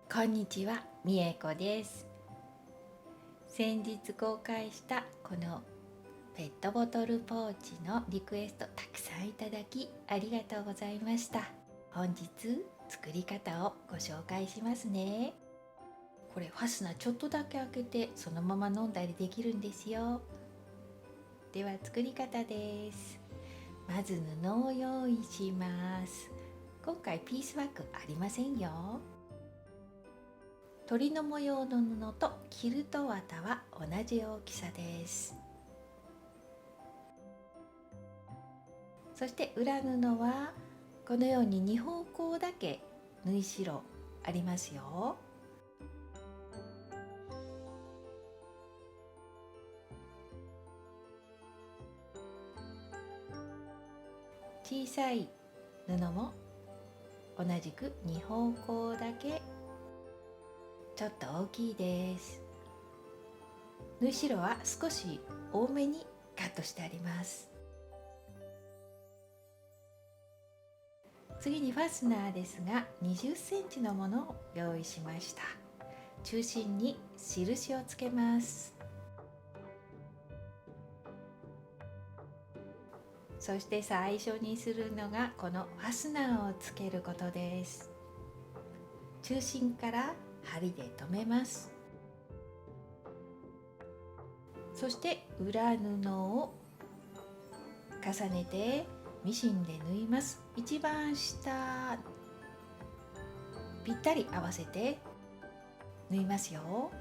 こんにちは、みえこです。先日公開したこのペットボトルポーチのリクエストたくさんいただきありがとうございました。本日作り方をご紹介しますね。これファスナーちょっとだけ開けてそのまま飲んだりできるんですよ。では作り方です。まず布を用意します。今回ピースワークありませんよ。鳥の模様の布とキルト綿は同じ大きさです。そして裏布はこのように2方向だけ縫い代ありますよ。小さい布も同じく2方向だけちょっと大きいです。縫い代は少し多めにカットしてあります。次にファスナーですが20センチのものを用意しました。中心に印をつけます。そして最初にするのがこのファスナーをつけることです。中心から針で留めます。そして裏布を重ねてミシンで縫います。一番下ぴったり合わせて縫いますよ。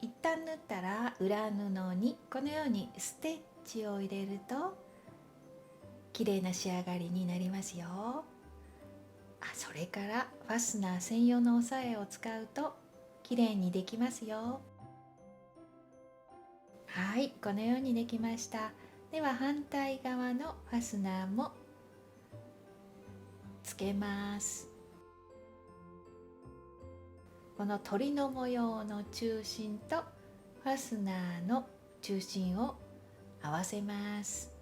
一旦縫ったら裏布にこのようにステッチを入れると綺麗な仕上がりになりますよ。それからファスナー専用の押さえを使うと綺麗にできますよ。はい、このようにできました。では反対側のファスナーもつけます。この鳥の模様の中心とファスナーの中心を合わせます。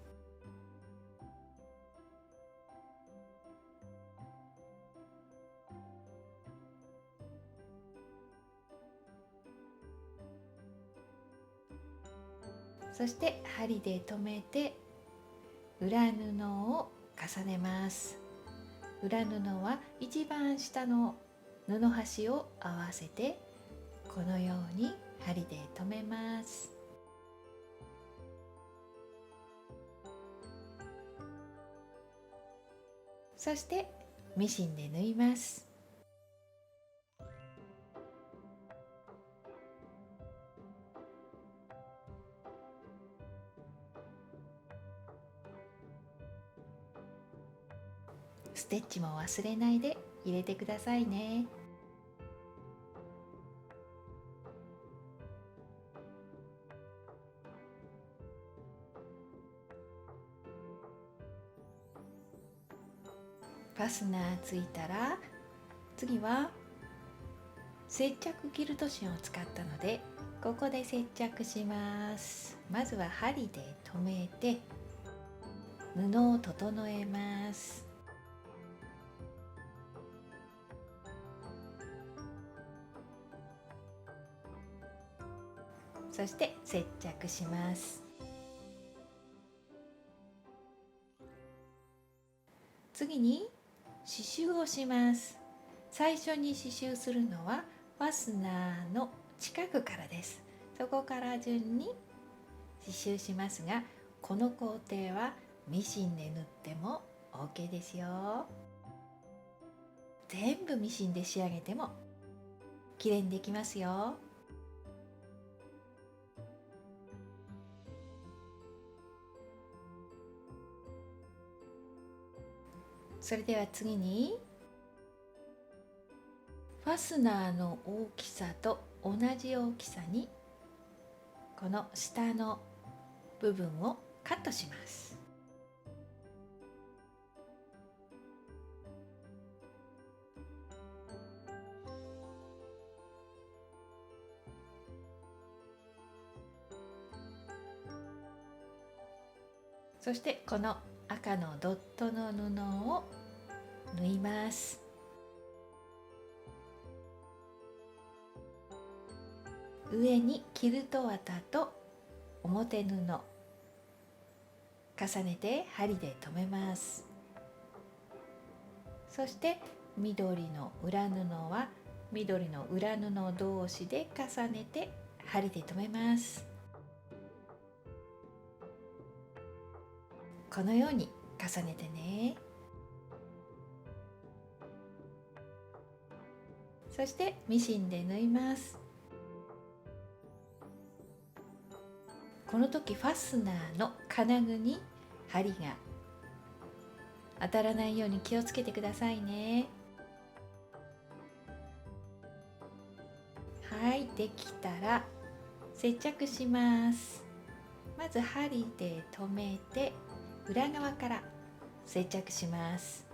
そして針で留めて裏布を重ねます。裏布は一番下の布端を合わせてこのように針で留めます。そしてミシンで縫います。ステッチも忘れないで入れてくださいね。ファスナーついたら次は接着キルト芯を使ったのでここで接着します。まずは針で留めて布を整えます。そして接着します。次に刺繍をします。最初に刺繍するのはファスナーの近くからです。そこから順に刺繍しますが、この工程はミシンで縫っても OK ですよ。全部ミシンで仕上げても綺麗にできますよ。それでは次にファスナーの大きさと同じ大きさにこの下の部分をカットします。そしてこの赤のドットの布を縫います。上にキルト綿と表布重ねて針で留めます。そして緑の裏布は緑の裏布同士で重ねて針で留めます。このように重ねてね。そしてミシンで縫います。この時ファスナーの金具に針が当たらないように気をつけてくださいね。はい、できたら接着します。まず針で留めて裏側から接着します。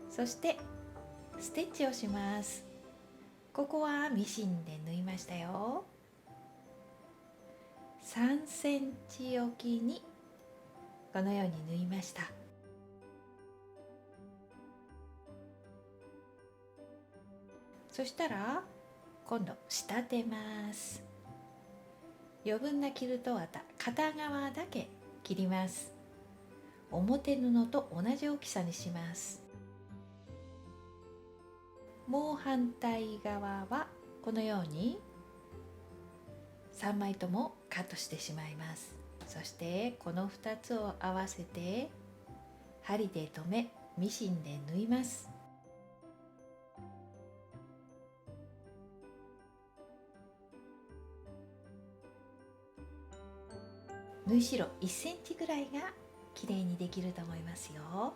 そしてステッチをします。ここはミシンで縫いましたよ。3センチおきにこのように縫いました。そしたら今度仕立てます。余分なキルト綿片側だけ切ります。表布と同じ大きさにします。もう反対側はこのように3枚ともカットしてしまいます。そしてこの2つを合わせて針で留めミシンで縫います。縫い代1センチぐらいがきれいにできると思いますよ。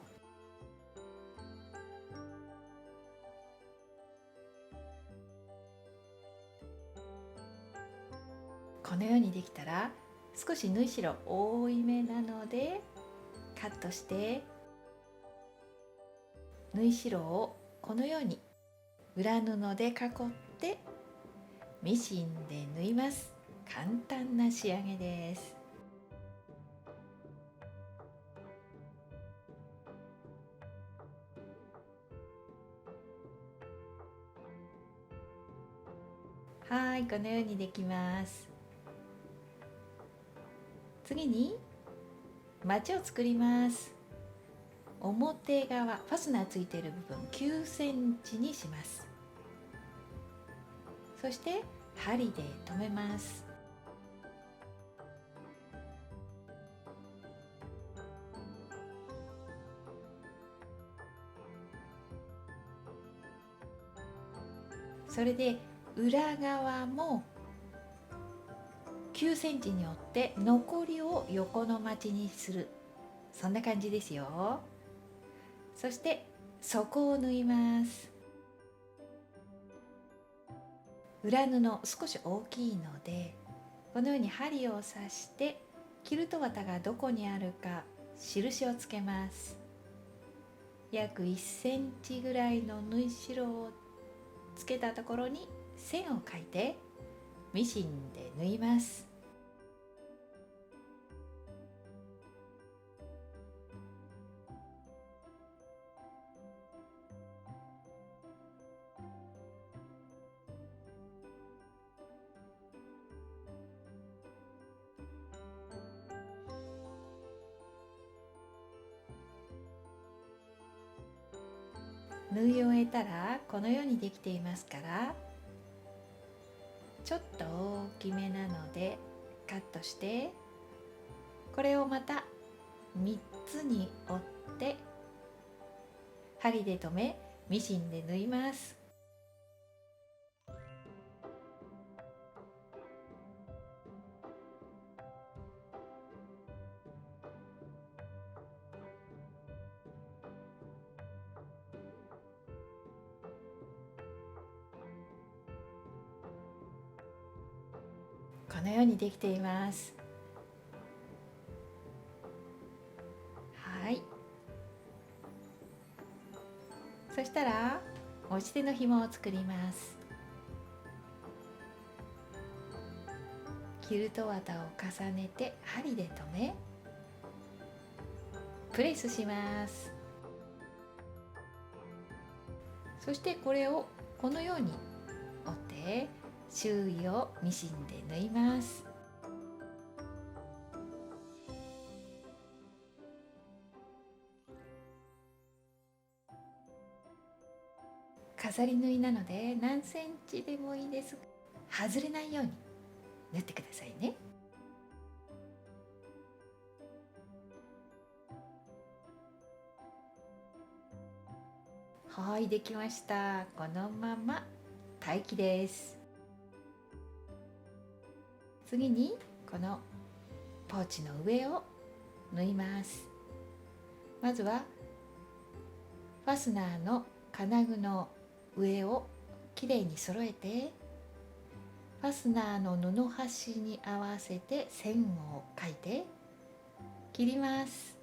このようにできたら少し縫い代多いめなのでカットして縫い代をこのように裏布で囲ってミシンで縫います。簡単な仕上げです。はい、このようにできます。次にまちを作ります。表側ファスナーついている部分9センチにします。そして針で留めます。それで裏側も9センチに折って残りを横のまちにする、そんな感じですよ。そして底を縫います。裏布少し大きいのでこのように針を刺してキルト綿がどこにあるか印をつけます。約1センチぐらいの縫い代をつけたところに線を描いてミシンで縫います。縫い終えたらこのようにできていますから、ちょっと大きめなのでカットしてこれをまた3つに折って針で留めミシンで縫います。このようにできています。はい。そしたら持ち手の紐を作ります。キルト綿を重ねて針で留めプレスします。そしてこれをこのように折って周囲をミシンで縫います。飾り縫いなので何センチでもいいです。外れないように縫ってくださいね。はい、できました。このまま待機です。次にこのポーチの上を縫います。まずはファスナーの金具の上をきれいに揃えて、ファスナーの布端に合わせて線を描いて切ります。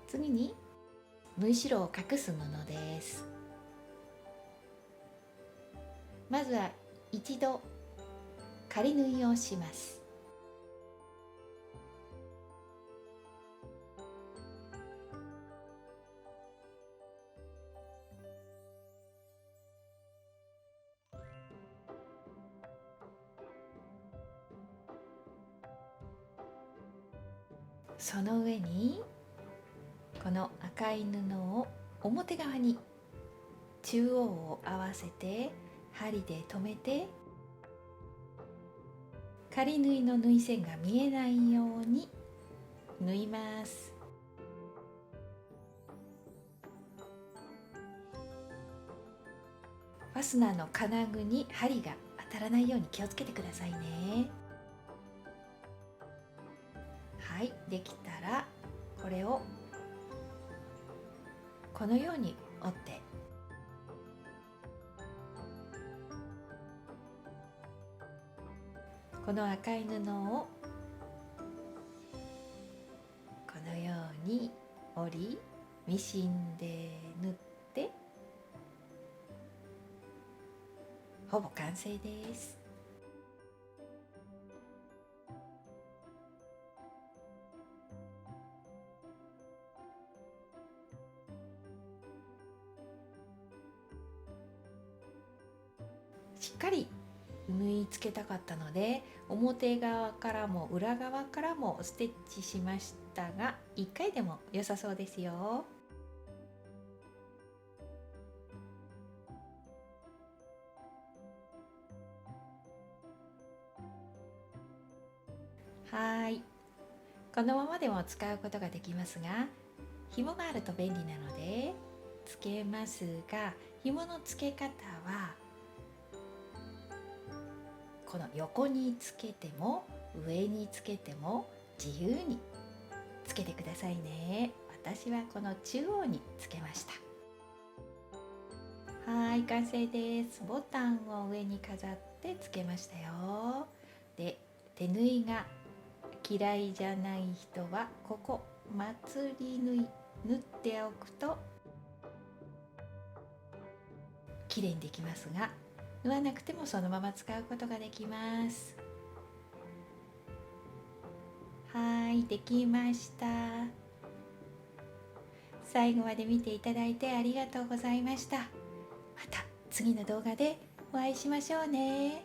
次に縫い代を隠す布です。まずは一度仮縫いをします。その上にこの赤い布を表側に中央を合わせて針で留めて、仮縫いの縫い線が見えないように縫います。ファスナーの金具に針が当たらないように気をつけてくださいね。はい、できたらこれをこのように折って、この赤い布をこのように折りミシンで縫ってほぼ完成です。しっかり縫い付けたかったので表側からも裏側からもステッチしましたが、1回でも良さそうですよ。はい、このままでも使うことができますが、紐があると便利なのでつけますが、紐の付け方はこの横につけても上につけても自由につけてくださいね。私はこの中央につけました。はい、完成です。ボタンを上に飾ってつけましたよ。で、手縫いが嫌いじゃない人はここ祭り縫い縫っておくと綺麗にできますが、縫わなくてもそのまま使うことができます。はい、できました。最後まで見ていただいてありがとうございました。また次の動画でお会いしましょうね。